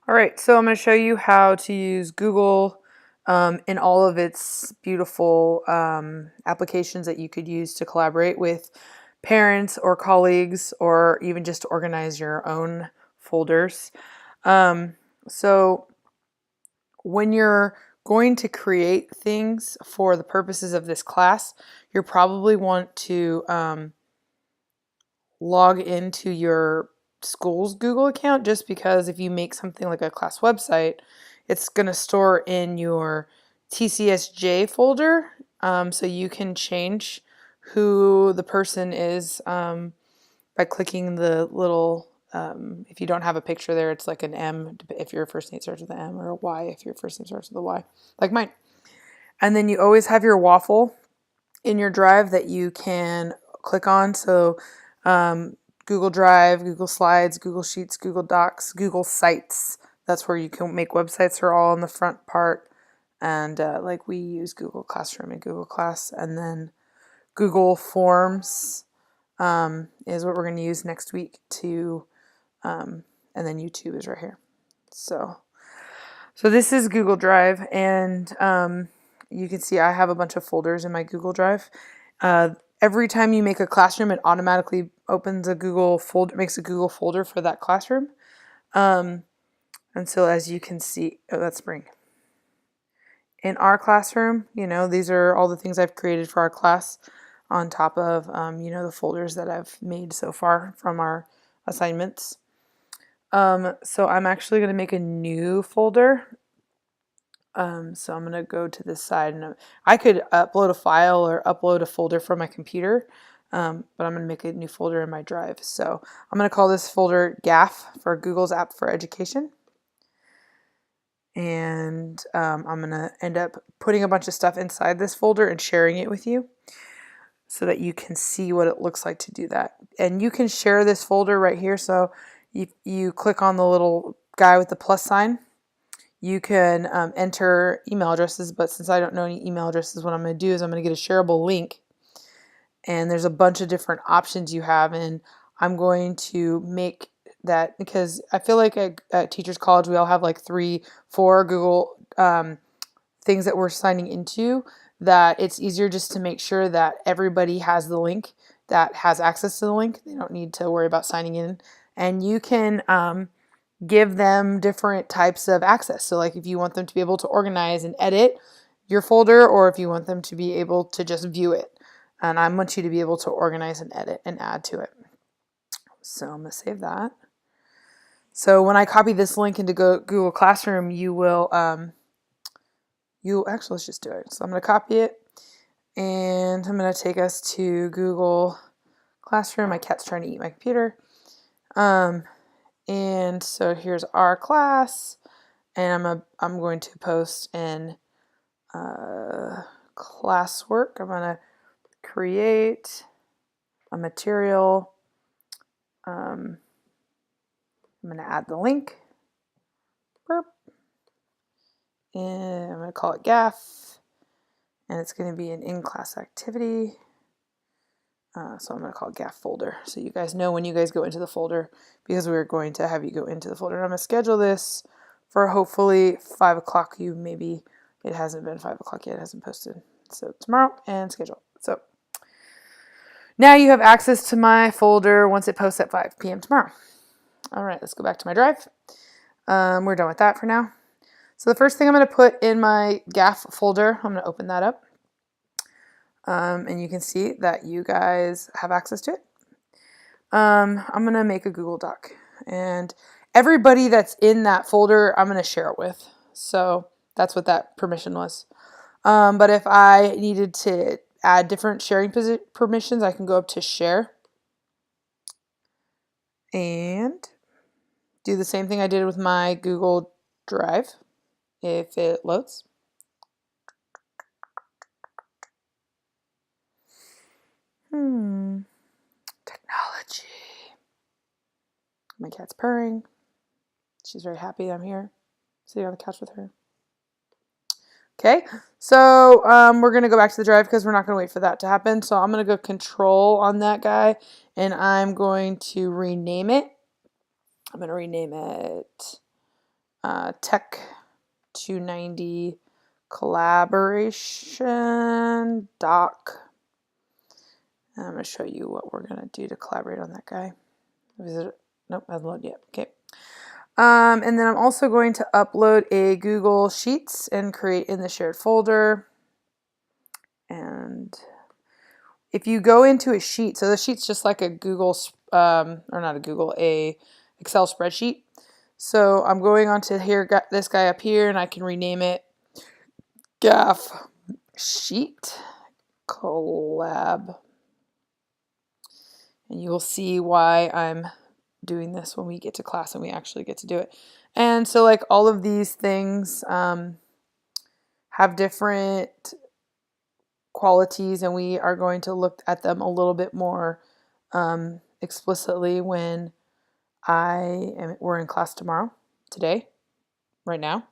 All right, so I'm going to show you how to use Google in all of its beautiful applications that you could use to collaborate with parents or colleagues, or even just to organize your own folders. So when you're going to create things for the purposes of this class, you probably want to log into your school's Google account, just because if you make something like a class website, it's going to store in your TCSJ folder, so you can change who the person is by clicking the little, if you don't have a picture there, it's like an M if your first name starts with an M, or a Y if your first name starts with a Y, like mine. And then you always have your waffle in your drive that you can click on. So Google Drive, Google Slides, Google Sheets, Google Docs, Google Sites. That's where you can make websites, are all in the front part. And like we use Google Classroom and Google Class. And then Google Forms is what we're going to use next week to, and then YouTube is right here. So this is Google Drive, and you can see I have a bunch of folders in my Google Drive. Every time you make a classroom, it automatically opens a Google folder, makes a Google folder for that classroom. And so as you can see, oh, that's spring. In our classroom, these are all the things I've created for our class on top of, the folders that I've made so far from our assignments. So I'm actually going to make a new folder. So I'm going to go to this side, and I could upload a file or upload a folder from my computer, but I'm going to make a new folder in my drive. So I'm going to call this folder GAFE, for Google's App for Education. And I'm going to end up putting a bunch of stuff inside this folder and sharing it with you so that you can see what it looks like to do that. And you can share this folder right here. So you click on the little guy with the plus sign. You can enter email addresses, but since I don't know any email addresses, what I'm going to do is I'm going to get a shareable link. And there's a bunch of different options you have, and I'm going to make that, because I feel like at Teachers College we all have like 3-4 Google things that we're signing into, that it's easier just to make sure that everybody has the link, that has access to the link. They don't need to worry about signing in. And you can give them different types of access. So like if you want them to be able to organize and edit your folder, or if you want them to be able to just view it. And I want you to be able to organize and edit and add to it. So I'm going to save that. So when I copy this link into Google Classroom, you will, actually, let's just do it. So I'm going to copy it, and I'm going to take us to Google Classroom. My cat's trying to eat my computer. And so here's our class, and I'm going to post in classwork. I'm going to create a material. I'm going to add the link. Burp. And I'm going to call it GAFE, and it's going to be an in-class activity. So I'm going to call it GAFE folder, so you guys know when you guys go into the folder, because we're going to have you go into the folder. And I'm going to schedule this for hopefully 5 o'clock. Maybe it hasn't been 5 o'clock yet. It hasn't posted. So tomorrow, and schedule. So now you have access to my folder once it posts at 5 p.m. tomorrow. All right, let's go back to my drive. We're done with that for now. So the first thing I'm going to put in my GAFE folder, I'm going to open that up. And you can see that you guys have access to it. I'm going to make a Google Doc. And everybody that's in that folder, I'm going to share it with. So that's what that permission was. But if I needed to add different sharing permissions, I can go up to share and do the same thing I did with my Google Drive, if it loads. Technology. My cat's purring. She's very happy I'm here, sitting on the couch with her. Okay, so we're going to go back to the drive because we're not going to wait for that to happen. So I'm going to go control on that guy, and I'm going to rename it. I'm going to rename it Tech 290 collaboration doc. I'm going to show you what we're going to do to collaborate on that guy. Nope, hasn't loaded yet. Okay. And then I'm also going to upload a Google Sheets and create in the shared folder. And if you go into a sheet, so the sheet's just like a Google, or not a Google, a Excel spreadsheet. So I'm going on to here, got this guy up here, and I can rename it GAFE Sheet Collab. And you will see why I'm doing this when we get to class and we actually get to do it. And so like all of these things have different qualities, and we are going to look at them a little bit more explicitly when we're in class today, right now.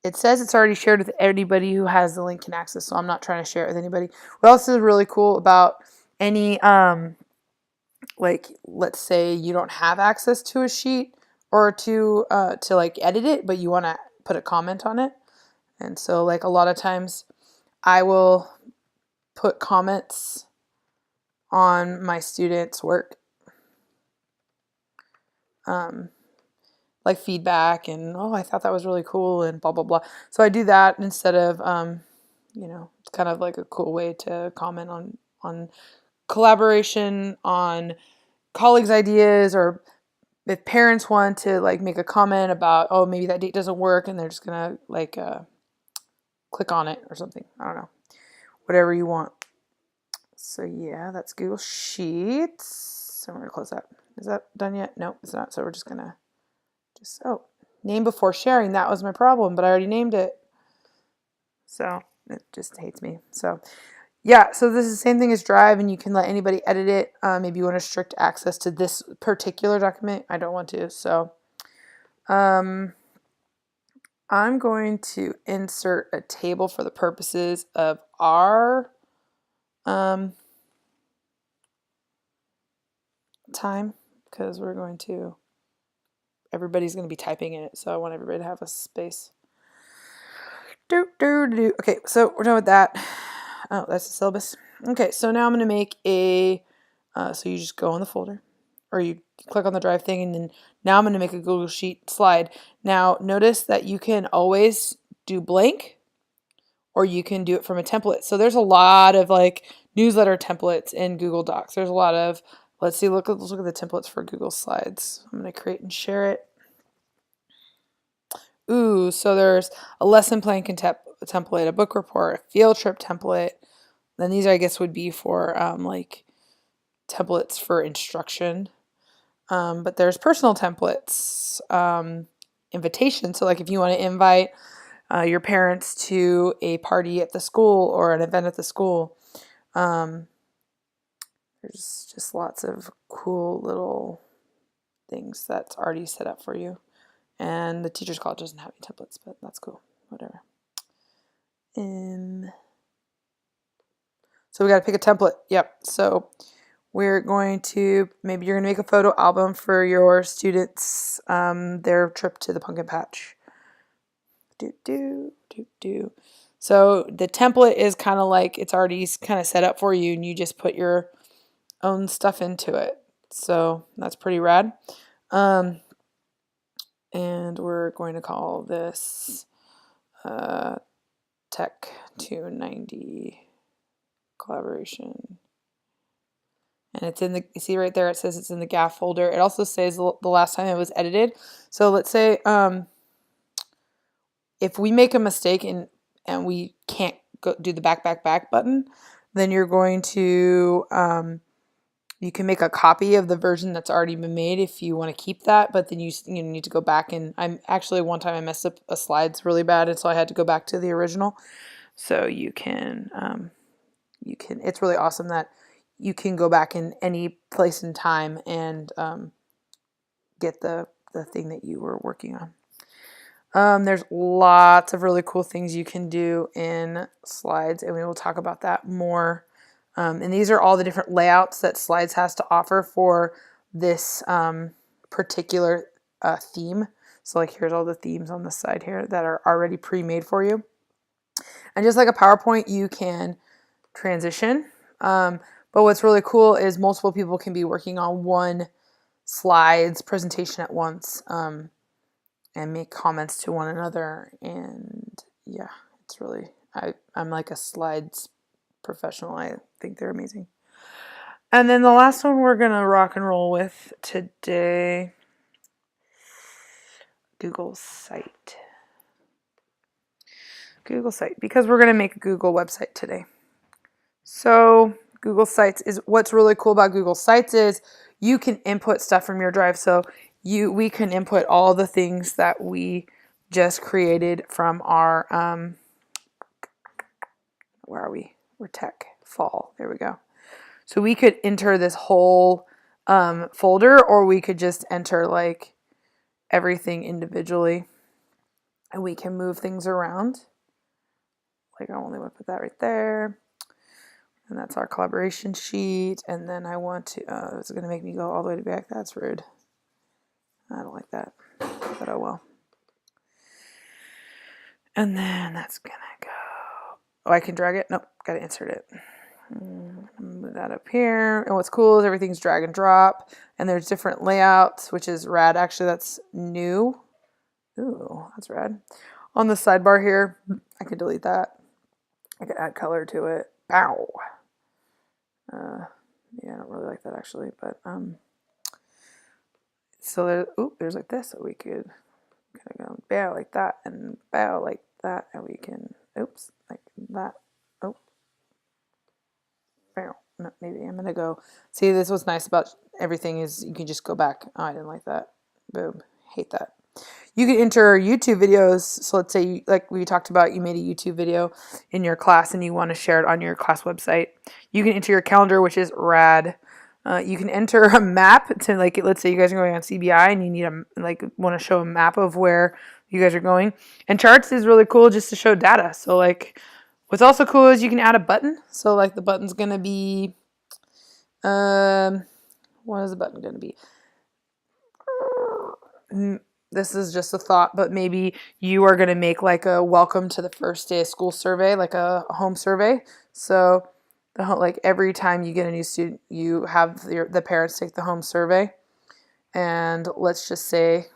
It says it's already shared with anybody who has the link and access, so I'm not trying to share it with anybody. What else is really cool about any, like, let's say you don't have access to a sheet or to like edit it, but you want to put a comment on it. And so like a lot of times I will put comments on my students' work, like feedback and, oh, I thought that was really cool and blah, blah, blah. So I do that instead of, it's kind of like a cool way to comment on collaboration, on colleagues' ideas, or if parents want to like make a comment about, oh, maybe that date doesn't work, and they're just gonna like click on it or something. I don't know, whatever you want. So yeah, that's Google Sheets. So we're gonna close that. Is that done yet? No, it's not. So we're just gonna name before sharing. That was my problem, but I already named it. So it just hates me. So yeah, so this is the same thing as Drive, and you can let anybody edit it. Maybe you want to restrict access to this particular document. I don't want to. So I'm going to insert a table for the purposes of our time, because everybody's going to be typing in it, so I want everybody to have a space. Okay, so we're done with that. Oh, that's the syllabus. Okay, so now I'm going to make so you just go in the folder, or you click on the Drive thing, and then now I'm going to make a Google Sheet slide. Now, notice that you can always do blank, or you can do it from a template. So there's a lot of like newsletter templates in Google Docs. There's a lot of, let's look at the templates for Google Slides. I'm going to create and share it. Ooh, so there's a lesson plan template, a book report, a field trip template. Then these, I guess, would be for like templates for instruction. But there's personal templates, invitations. So like if you want to invite your parents to a party at the school or an event at the school, there's just lots of cool little things that's already set up for you. And the Teachers College doesn't have any templates, but that's cool. Whatever. So we got to pick a template. Yep. So we're going to, maybe you're going to make a photo album for your students, their trip to the pumpkin patch. So the template is kind of like, it's already kind of set up for you, and you just put your own stuff into it. So that's pretty rad. And we're going to call this Tech 290 collaboration. And it's in the, you see right there, it says it's in the GAFE folder. It also says the last time it was edited. So let's say if we make a mistake and we can't go do the back button, then you're going to, you can make a copy of the version that's already been made if you want to keep that, but then you need to go back, and I'm actually, one time I messed up a slides really bad, and so I had to go back to the original. So you can, it's really awesome that you can go back in any place in time and get the thing that you were working on. There's lots of really cool things you can do in slides, and we will talk about that more. And these are all the different layouts that Slides has to offer for this particular theme. So like here's all the themes on the side here that are already pre-made for you. And just like a PowerPoint, you can transition. But what's really cool is multiple people can be working on one slides presentation at once, and make comments to one another. And yeah, it's really, I'm like a slides professional. I think they're amazing. And then the last one we're gonna rock and roll with today, Google site. Google site, because we're gonna make a Google website today. So Google Sites is, what's really cool about Google Sites is you can input stuff from your drive. So we can input all the things that we just created from our, where are we? We're tech fall. There we go. So we could enter this whole folder, or we could just enter like everything individually, and we can move things around. Like I only want to put that right there. And that's our collaboration sheet. And then I want to, it's going to make me go all the way back. That's rude. I don't like that, but oh well. And then that's going to go. Oh, I can drag it? Nope, got to insert it. Move that up here. And what's cool is everything's drag and drop. And there's different layouts, which is rad. Actually, that's new. Ooh, that's rad. On the sidebar here, I could delete that. I could add color to it. Bow. Yeah, I don't really like that actually, but so there's like this, so we could kind of go bow like that and bow like that, and we can oops like that. Oh, bow. No, maybe I'm gonna go. See, this what's nice about everything is you can just go back. Oh, I didn't like that. Boom, hate that. You can enter YouTube videos. So let's say, like we talked about, you made a YouTube video in your class and you want to share it on your class website. You can enter your calendar, which is rad. You can enter a map to, like, let's say you guys are going on CBI and you need want to show a map of where you guys are going. And charts is really cool just to show data. So like, what's also cool is you can add a button. So like the button's going to be, what is the button going to be? This is just a thought, but maybe you are going to make like a welcome to the first day of school survey, like a home survey. So like every time you get a new student, you have the parents take the home survey. And let's just say,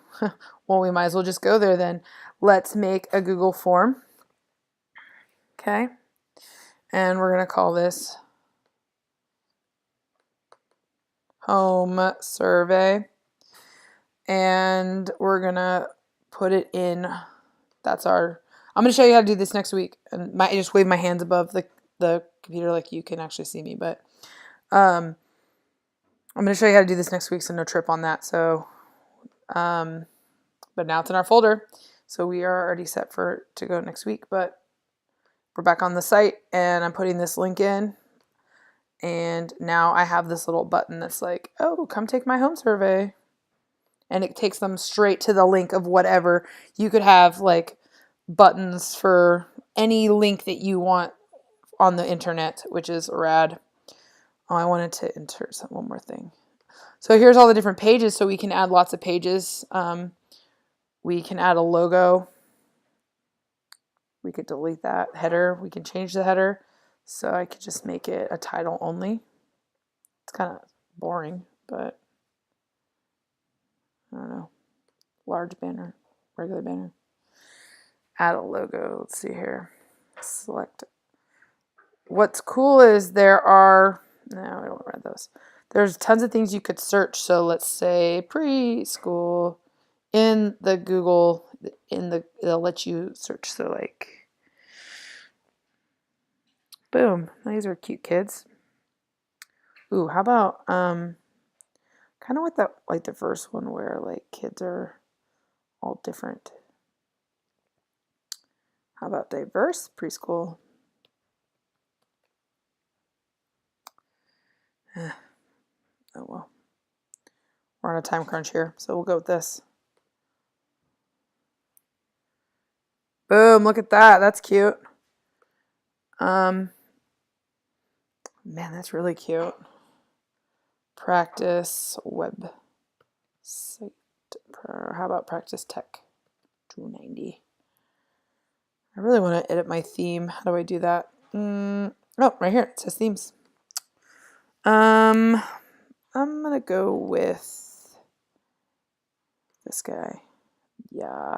well, we might as well just go there then. Let's make a Google form. Okay. And we're going to call this home survey. And we're going to put it in, I'm going to show you how to do this next week. And I just wave my hands above the computer like you can actually see me. But I'm going to show you how to do this next week, so no trip on that. So, but now it's in our folder. So we are already set to go next week. But we're back on the site, and I'm putting this link in. And now I have this little button that's like, oh, come take my home survey. And it takes them straight to the link of whatever. You could have like buttons for any link that you want on the internet, which is rad. Oh, I wanted to insert one more thing. So here's all the different pages. So we can add lots of pages. We can add a logo. We could delete that header. We can change the header. So I could just make it a title only. It's kind of boring, but I don't know. Large banner, regular banner. Add a logo. Let's see here. Select. What's cool is no, I don't want to read those. There's tons of things you could search. So let's say preschool in the Google, it'll let you search. So like, boom, these are cute kids. Ooh, how about, kind of like the first one where like kids are all different. How about diverse preschool? Oh well. We're on a time crunch here, so we'll go with this. Boom, look at that. That's cute. Man, that's really cute. Practice website. How about practice tech 290? I really want to edit my theme. How do I do that? Oh, right here. It says themes. I'm gonna go with this guy. Yeah,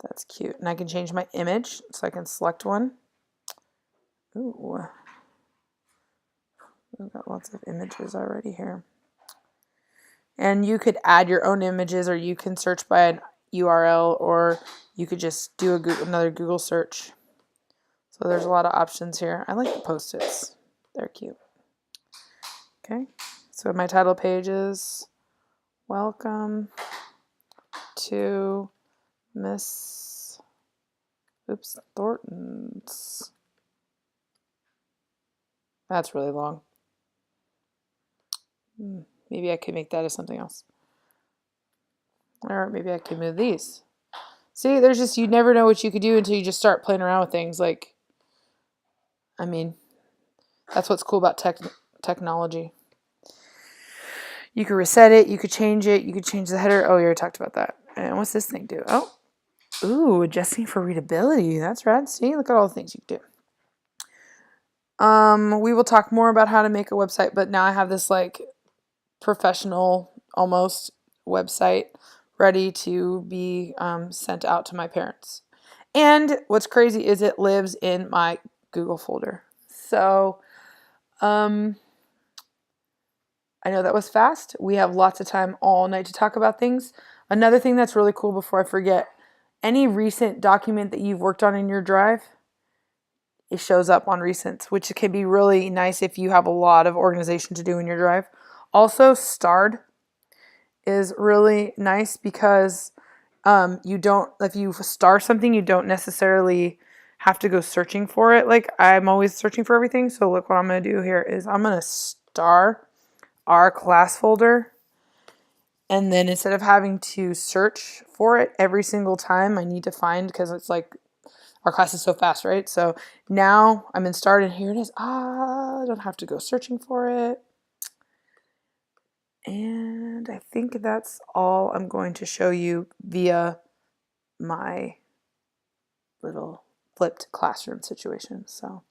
that's cute. And I can change my image, so I can select one. Ooh, I've got lots of images already here. And you could add your own images, or you can search by an URL, or you could just do another Google search. So there's a lot of options here. I like the post-its. They're cute. Okay, so my title page is Welcome to Miss Thornton's. That's really long. Maybe I could make that as something else. Or maybe I could move these. See, there's just, you never know what you could do until you just start playing around with things. Like, I mean, that's what's cool about technology. You could reset it, you could change it, you could change the header. Oh, you already talked about that. And what's this thing do? Oh, ooh, adjusting for readability. That's rad. See, look at all the things you can do. We will talk more about how to make a website, but now I have this like professional almost website ready to be sent out to my parents. And what's crazy is it lives in my Google folder. So I know that was fast. We have lots of time all night to talk about things. Another thing that's really cool before I forget, any recent document that you've worked on in your drive, it shows up on recents, which can be really nice if you have a lot of organization to do in your drive. Also, starred is really nice because if you star something, you don't necessarily have to go searching for it. Like I'm always searching for everything. So look, what I'm going to do here is I'm going to star our class folder. And then instead of having to search for it every single time I need to find, because it's like our class is so fast, right? So now I'm in start and here it is. I don't have to go searching for it. And I think that's all I'm going to show you via my little flipped classroom situation. So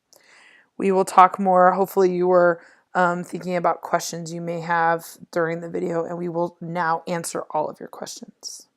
we will talk more. Hopefully you were thinking about questions you may have during the video, and we will now answer all of your questions.